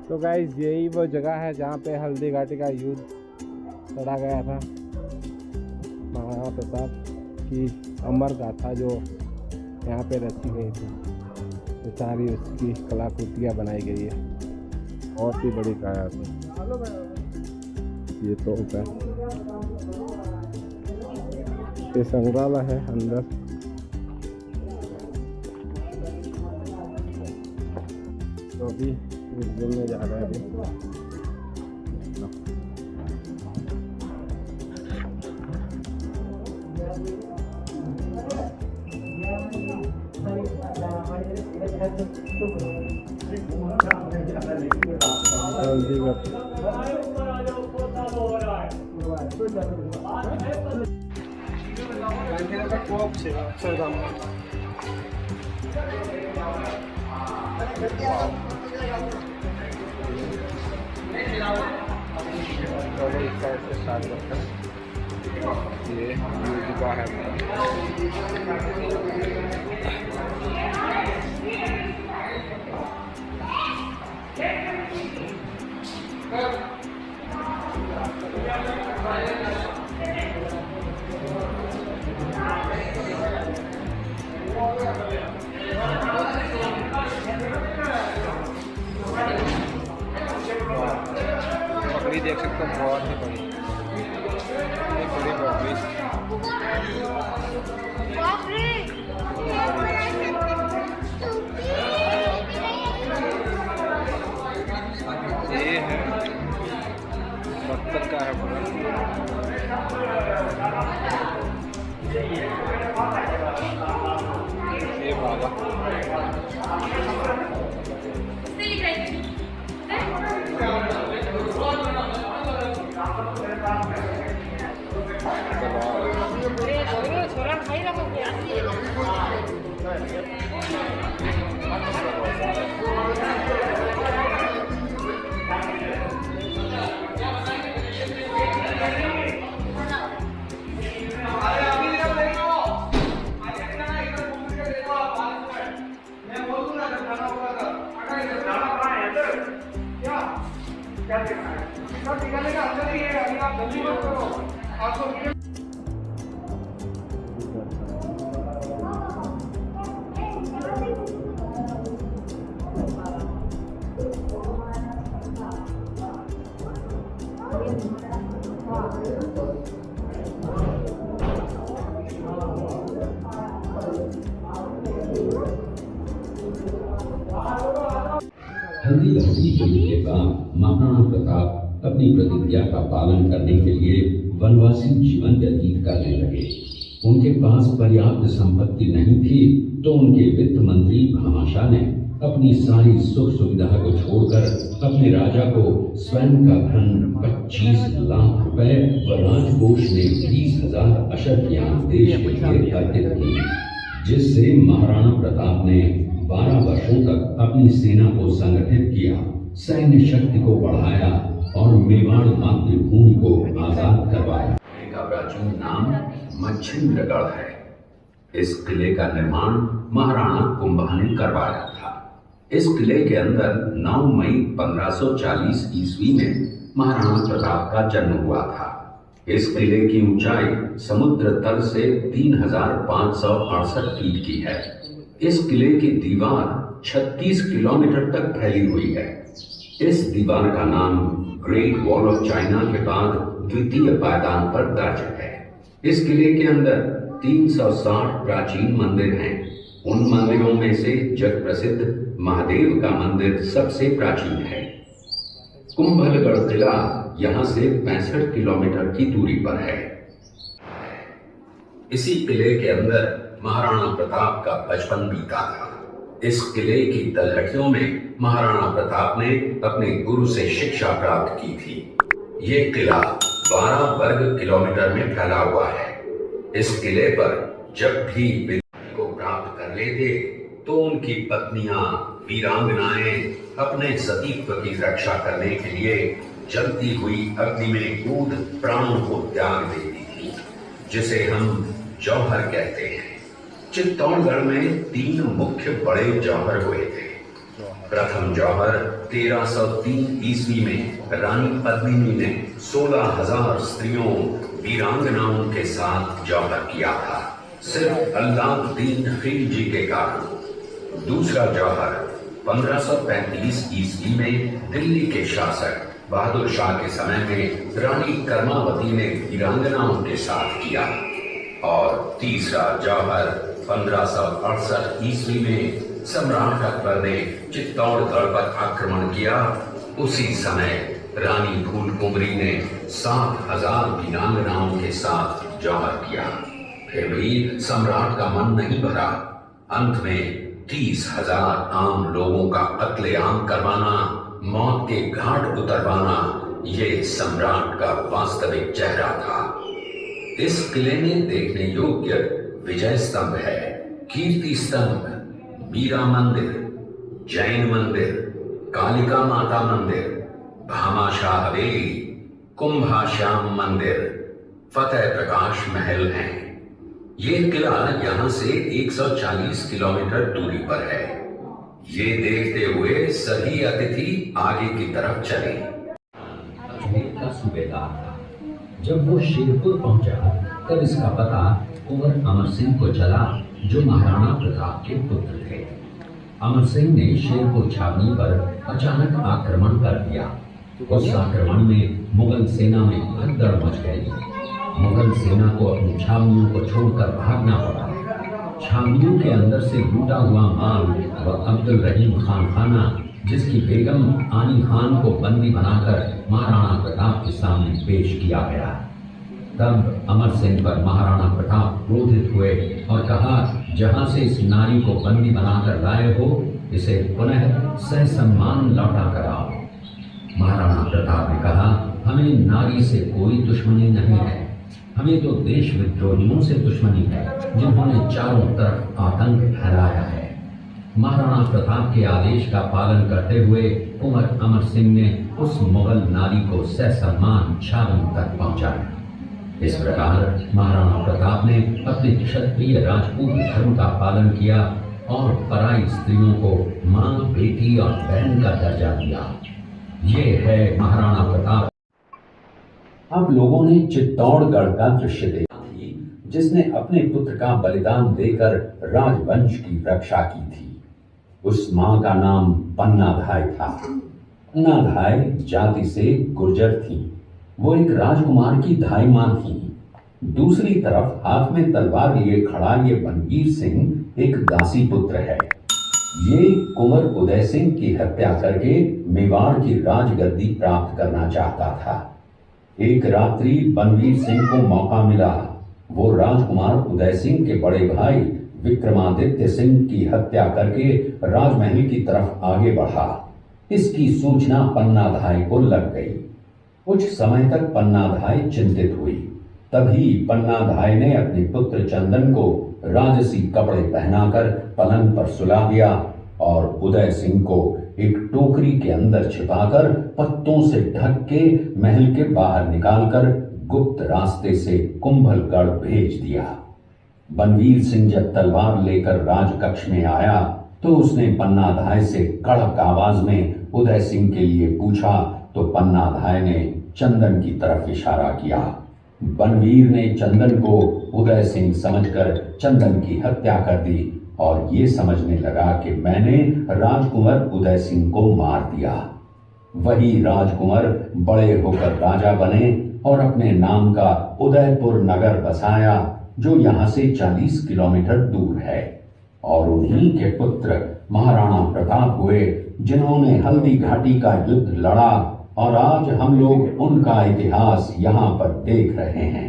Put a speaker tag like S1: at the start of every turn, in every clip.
S1: तो गाइस यही वो जगह है जहाँ पे हल्दी घाटी का युद्ध लड़ा गया था। महाराणा प्रताप की अमर गाथा जो यहाँ पे रची गई थी, तो सारी उसकी कलाकृतियाँ बनाई गई है। बहुत ही बड़ी काया थी ये तोप है। ये संग्रहालय है अंदर। तो अभी म्यूजियम में जा रहे हैं अभी। ये जगह है। बकरी देख सकते हो, बहुत ही बड़ी ये है बत्तख का है पूरा। ये बाबा
S2: हल्दी घाटी युद्ध के बाद महाराणा प्रताप अपनी प्रतिज्ञा का पालन करने के लिए वनवासी जीवन व्यतीत करने लगे। उनके पास पर्याप्त संपत्ति नहीं थी, तो उनके वित्त मंत्री भामाशाह ने अपनी सारी सुख सुविधा को छोड़कर अपने राजा को स्वयं का धन 25 लाख रुपए व राजकोष में 20,000 अशर्फियां देश के लिए अर्पित की, जिससे महाराणा प्रताप ने 12 वर्षों तक अपनी सेना को संगठित किया, सैन्य शक्ति को बढ़ाया और मेवाड़ मातृभूमि को आजाद करवाया। का प्राचीन नाम मच्छिंद्रगढ़ है। इस किले का निर्माण महाराणा कुंभा ने करवाया था। इस किले के अंदर 9 मई 1540 ईस्वी में महाराणा प्रताप का जन्म हुआ था। इस किले की ऊंचाई समुद्र तल से 3568 फीट की है। इस किले की दीवार 36 किलोमीटर तक फैली हुई है। इस दीवार का नाम ग्रेट वॉल ऑफ चाइना के बाद द्वितीय पायदान पर दर्ज है। इस किले के अंदर 360 प्राचीन मंदिर हैं। उन मंदिरों में से जग प्रसिद्ध महादेव का मंदिर सबसे प्राचीन है। कुंभलगढ़ किला यहाँ से 65 किलोमीटर की दूरी पर है। इसी किले के अंदर महाराणा प्रताप का बचपन बीता था। इस किले की तलहटियों में महाराणा प्रताप ने अपने गुरु से शिक्षा प्राप्त की थी। ये किला 12 वर्ग किलोमीटर में फैला हुआ है। इस किले पर जब भी विजय को प्राप्त कर लेते तो उनकी पत्नियां वीरांगनाएं अपने सतीत्व की रक्षा करने के लिए जलती हुई अग्नि में कूद प्राणों को त्याग देती थी, जिसे हम जौहर कहते हैं। चित्तौड़गढ़ में 3 मुख्य बड़े जौहर हुए थे। प्रथम जौहर 1303 ईस्वी में रानी पद्मिनी ने 16,000 स्त्रियों वीरांगनाओं के साथ जौहर किया था, सिर्फ अल्लाउद्दीन खिलजी के कारण। दूसरा जौहर 1535 ईस्वी में दिल्ली के शासक बहादुर शाह के समय में रानी कर्मावती ने वीरांगनाओं के साथ किया। और तीसरा जौहर 1568 ईस्वी में सम्राट अकबर ने चित्तौड़गढ़ पर आक्रमण किया। उसी समय रानी फूलकुंवरी ने 7,000 वीरांगनाओं के साथ जौहर किया। फिर भी सम्राट का मन नहीं भरा। अंत में 30,000 आम लोगों का कत्लेआम करवाना, मौत के घाट उतरवाना, ये सम्राट का वास्तविक चेहरा था। इस किले में देखने योग्य विजय स्तंभ है, कीर्ति स्तंभ, मीरा मंदिर, जैन मंदिर, कालिका माता मंदिर, भामाशाह हवेली, कुंभाश्याम मंदिर, फतेह प्रकाश महल हैं। ये किला यहाँ से 140 किलोमीटर दूरी पर है। ये देखते हुए सभी अतिथि आगे की तरफ चले।
S3: अजमेर का सूबेदार था। जब वो शेरपुर पहुंचा तब इसका पता कुंवर अमर सिंह को चला, जो महाराणा प्रताप के पुत्र थे। अमर सिंह ने शेरपुर छावनी पर अचानक आक्रमण कर दिया। उस आक्रमण में मुगल सेना में भगदड़ मच गई। मुगल सेना को अपनी छावनियों को छोड़कर भागना पड़ा। छावनियों के अंदर से लूटा हुआ माल व अब्दुल रहीम खान खाना, जिसकी बेगम आनी खान को बंदी बनाकर महाराणा प्रताप के सामने पेश किया गया। तब अमर सिंह पर महाराणा प्रताप क्रोधित हुए और कहा, जहां से इस नारी को बंदी बनाकर लाए हो, इसे पुनः ससम्मान लौटा कर आओ। महाराणा प्रताप ने कहा, हमें नारी से कोई दुश्मनी नहीं है, हमें तो देश विद्रोहियों से दुश्मनी है, जिन्होंने चारों तरफ आतंक फैलाया है। महाराणा प्रताप के आदेश का पालन करते हुए कुंवर अमर सिंह ने उस मुगल नारी को ससम्मान छावनी तक पहुंचाया। इस प्रकार महाराणा प्रताप ने अपने क्षत्रिय राजपूत धर्म का पालन किया और पराई स्त्रियों को मां, बेटी और बहन का दर्जा दिया। ये है महाराणा प्रताप। अब लोगों ने चित्तौड़गढ़ का दृश्य देखा थी, जिसने अपने पुत्र का बलिदान देकर राजवंश की रक्षा की थी। उस मां का नाम पन्नाधाय था। पन्नाधाय जाति से गुर्जर थी। वो एक राजकुमार की धाई मां थी। दूसरी तरफ हाथ में तलवार लिए खड़ा ये बनवीर सिंह एक दासी पुत्र है। ये कुंवर उदय सिंह की हत्या करके मेवाड़ की राजगद्दी प्राप्त करना चाहता था। एक रात्रि बनवीर सिंह को मौका मिला। वो राजकुमार उदय सिंह के बड़े भाई विक्रमादित्य सिंह की हत्या करके राजमहल की तरफ आगे बढ़ा। इसकी सूचना पन्नाधाय को लग गई। कुछ समय तक पन्नाधाय चिंतित हुई। तभी पन्नाधाय ने अपने पुत्र चंदन को राजसी कपड़े पहनाकर पलंग पर सुला दिया और उदय सिंह को एक टोकरी के अंदर छिपाकर पत्तों से ढक के महल के बाहर निकालकर गुप्त रास्ते से कुंभलगढ़ भेज दिया। बनवीर सिंह जब तलवार लेकर राजकक्ष में आया तो उसने पन्नाधाय से कड़क आवाज में उदय सिंह के लिए पूछा, तो पन्नाधाय ने चंदन की तरफ इशारा किया। बनवीर ने चंदन को उदय सिंह समझकर चंदन की हत्या कर दी और ये समझने लगा कि मैंने राजकुंवर उदय सिंह को मार दिया। वही राजकुंवर बड़े होकर राजा बने और अपने नाम का उदयपुर नगर बसाया, जो यहाँ से 40 किलोमीटर दूर है। और उन्हीं के पुत्र महाराणा प्रताप हुए, जिन्होंने हल्दी घाटी का युद्ध लड़ा और आज हम लोग उनका इतिहास यहाँ पर देख रहे हैं।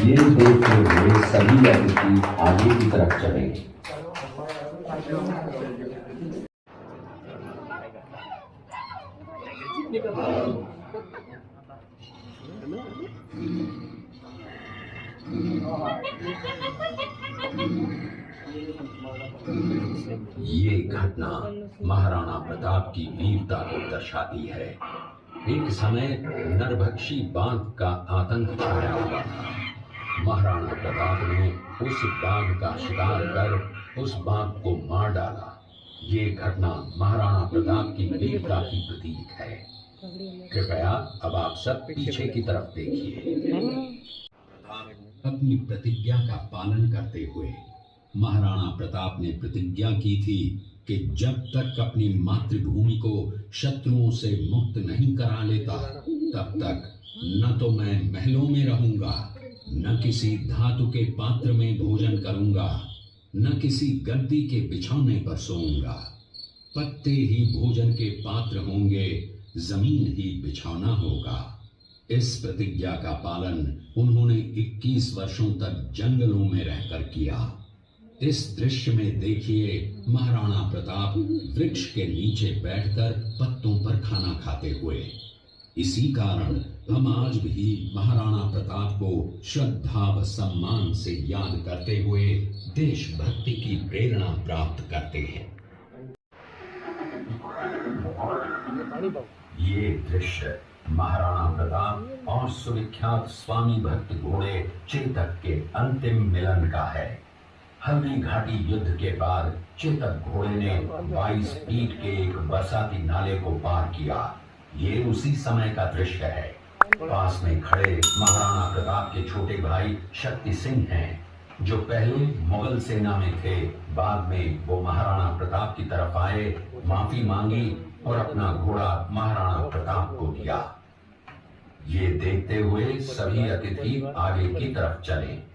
S3: ये देखते हुए सभी अतिथि आगे की तरफ चले।
S2: ये घटना महाराणा प्रताप की वीरता को दर्शाती है। एक समय नरभक्षी बाघ का आतंक छाया हुआ था। महाराणा प्रताप ने उस बाघ का शिकार कर उस बाघ को मार डाला। ये घटना महाराणा प्रताप की वीरता की प्रतीक है। कृपया अब आप सब पीछे की तरफ देखिए। अपनी प्रतिज्ञा का पालन करते हुए महाराणा प्रताप ने प्रतिज्ञा की थी कि जब तक अपनी मातृभूमि को शत्रुओं से मुक्त नहीं करा लेता तब तक न तो मैं महलों में रहूंगा, न किसी धातु के पात्र में भोजन करूंगा, न किसी गद्दी के बिछौने पर सोऊंगा। पत्ते ही भोजन के पात्र होंगे, जमीन ही बिछौना होगा। इस प्रतिज्ञा का पालन उन्होंने 21 वर्षों तक जंगलों में रहकर किया। इस दृश्य में देखिए महाराणा प्रताप वृक्ष के नीचे बैठकर पत्तों पर खाना खाते हुए। इसी कारण हम आज भी महाराणा प्रताप को श्रद्धा व सम्मान से याद करते हुए देशभक्ति की प्रेरणा प्राप्त करते हैं। ये दृश्य महाराणा प्रताप और सुविख्यात स्वामी भक्त घोड़े चेतक के अंतिम मिलन का है। हल्दी घाटी युद्ध के बाद चेतक घोड़े ने 22 फीट के एक बरसाती नाले को पार किया। ये उसी समय का दृश्य है। पास में खड़े महाराणा प्रताप के छोटे भाई शक्ति सिंह हैं, जो पहले मुगल सेना में थे। बाद में वो महाराणा प्रताप की तरफ आए, माफी मांगी और अपना घोड़ा महाराणा प्रताप को दिया। ये देखते हुए सभी अतिथि आगे की तरफ चले।